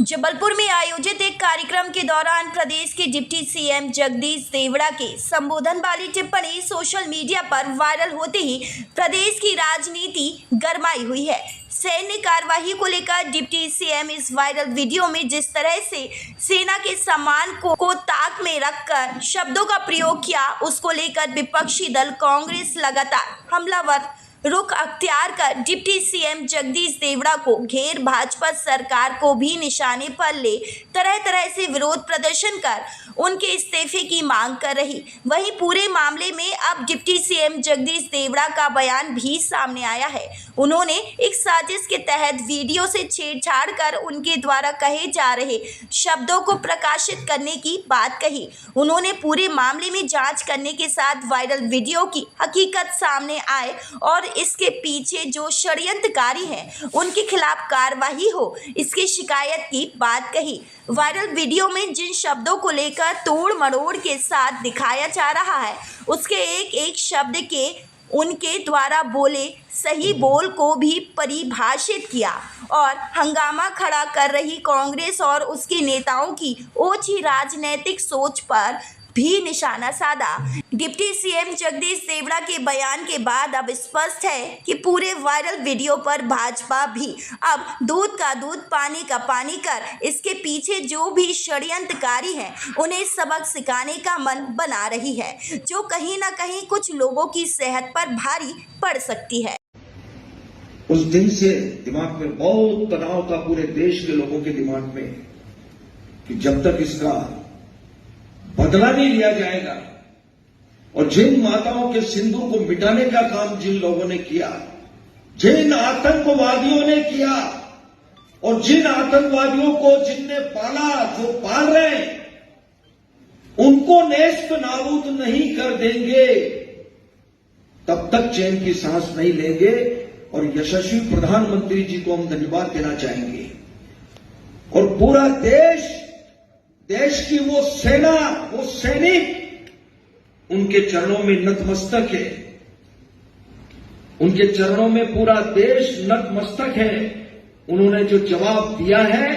जबलपुर में आयोजित एक कार्यक्रम के दौरान प्रदेश के डिप्टी सीएम जगदीश देवड़ा के संबोधन वाली टिप्पणी सोशल मीडिया पर वायरल होते ही प्रदेश की राजनीति गरमाई हुई है। सैन्य कार्यवाही को लेकर डिप्टी सीएम इस वायरल वीडियो में जिस तरह से सेना के सम्मान को ताक में रखकर शब्दों का प्रयोग किया, उसको लेकर विपक्षी दल कांग्रेस लगातार हमलावर रुख अख्तियार कर डिप्टी सीएम जगदीश देवड़ा को घेर भाजपा सरकार को भी निशाने पर ले तरह तरह से विरोध प्रदर्शन कर उनके इस्तीफे की मांग कर रही। वहीं पूरे मामले में अब डिप्टी सीएम जगदीश देवड़ा का बयान भी सामने आया है। उन्होंने एक साजिश के तहत वीडियो से छेड़छाड़ कर उनके द्वारा कहे जा रहे शब्दों को प्रकाशित करने की बात कही। उन्होंने पूरे मामले में जांच करने के साथ वायरल वीडियो की हकीकत सामने आए और इसके पीछे जो षड्यंत्रकारी हैं उनके खिलाफ कार्रवाई हो, इसकी शिकायत की बात कही। वायरल वीडियो में जिन शब्दों को लेकर तोड़ मरोड़ के साथ दिखाया जा रहा है, उसके एक एक शब्द के उनके द्वारा बोले सही बोल को भी परिभाषित किया और हंगामा खड़ा कर रही कांग्रेस और उसके नेताओं की ओछी राजनीतिक सोच पर भी निशाना साधा। डिप्टी सीएम जगदीश देवड़ा के बयान के बाद अब स्पष्ट है कि पूरे वायरल वीडियो पर भाजपा भी अब दूध का दूध पानी का पानी कर इसके पीछे जो भी षड्यंत्रकारी हैं उन्हें सबक सिखाने का मन बना रही है, जो कहीं ना कहीं कुछ लोगों की सेहत पर भारी पड़ सकती है। उस दिन से दिमाग में बहुत तनाव था पूरे देश के लोगों के दिमाग में कि जब तक इसका बदला नहीं लिया जाएगा और जिन माताओं के सिंदूर को मिटाने का काम जिन लोगों ने किया, जिन आतंकवादियों ने किया और जिन आतंकवादियों को जिनने पाला, जो पाल रहे हैं, उनको नेस्त नाबूद नहीं कर देंगे तब तक चैन की सांस नहीं लेंगे। और यशस्वी प्रधानमंत्री जी को हम धन्यवाद देना चाहेंगे और पूरा देश की वो सेना, वो सैनिक उनके चरणों में नतमस्तक है, उनके चरणों में पूरा देश नतमस्तक है। उन्होंने जो जवाब दिया है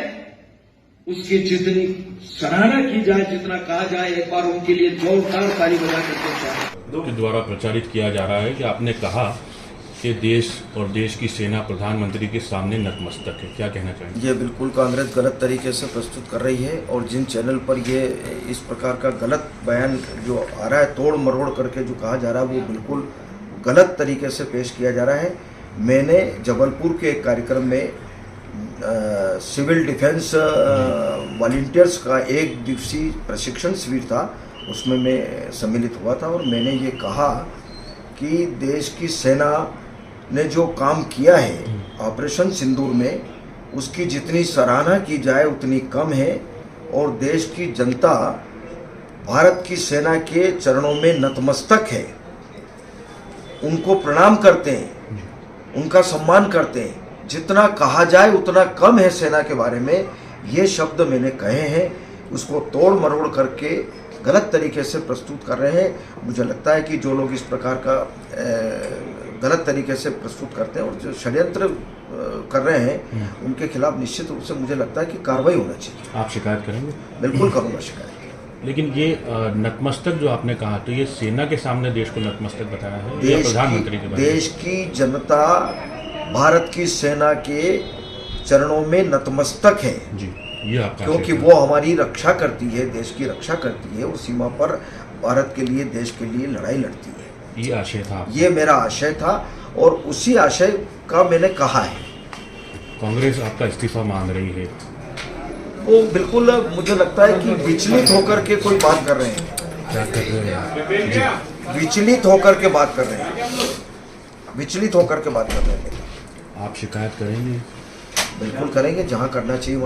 उसकी जितनी सराहना की जाए, जितना कहा जाए, एक बार उनके लिए जोरदार ताली बजा करके के द्वारा प्रचारित किया जा रहा है कि आपने कहा कि देश और देश की सेना प्रधानमंत्री के सामने नतमस्तक है, क्या कहना चाहेंगे? ये बिल्कुल कांग्रेस गलत तरीके से प्रस्तुत कर रही है और जिन चैनल पर ये इस प्रकार का गलत बयान जो आ रहा है, तोड़ मरोड़ करके जो कहा जा रहा है, वो बिल्कुल गलत तरीके से पेश किया जा रहा है। मैंने जबलपुर के एक कार्यक्रम में सिविल डिफेंस वॉलंटियर्स का एक दिवसीय प्रशिक्षण शिविर था, उसमें मैं सम्मिलित हुआ था और मैंने ये कहा कि देश की सेना ने जो काम किया है ऑपरेशन सिंदूर में, उसकी जितनी सराहना की जाए उतनी कम है और देश की जनता भारत की सेना के चरणों में नतमस्तक है, उनको प्रणाम करते हैं, उनका सम्मान करते हैं। जितना कहा जाए उतना कम है सेना के बारे में। ये शब्द मैंने कहे हैं, उसको तोड़ मरोड़ करके गलत तरीके से प्रस्तुत कर रहे हैं। मुझे लगता है कि जो लोग इस प्रकार का गलत तरीके से प्रस्तुत करते हैं और जो षड्यंत्र कर रहे हैं उनके खिलाफ निश्चित रूप से मुझे लगता है कि कार्रवाई होना चाहिए। आप शिकायत करेंगे? बिल्कुल करूँगा शिकायत। लेकिन ये नतमस्तक जो आपने कहा, तो ये सेना के सामने देश को नतमस्तक बताया है या प्रधानमंत्री के बारे में? देश की जनता भारत की सेना के चरणों में नतमस्तक है जी, ये आपका, क्योंकि वो हमारी रक्षा करती है, देश की रक्षा करती है, उस सीमा पर भारत के लिए, देश के लिए लड़ाई लड़ती है। ये आशय था, ये मेरा आशय था और उसी आशय का मैंने कहा है। कांग्रेस आपका इस्तीफा मांग रही है, वो बिल्कुल मुझे लगता है कि विचलित होकर के कोई बात कर रहे हैं। क्या कर रहे हैं? विचलित होकर के बात कर रहे हैं, विचलित होकर के बात कर रहे हैं। आप शिकायत करेंगे? बिल्कुल करेंगे, जहाँ करना चाहिए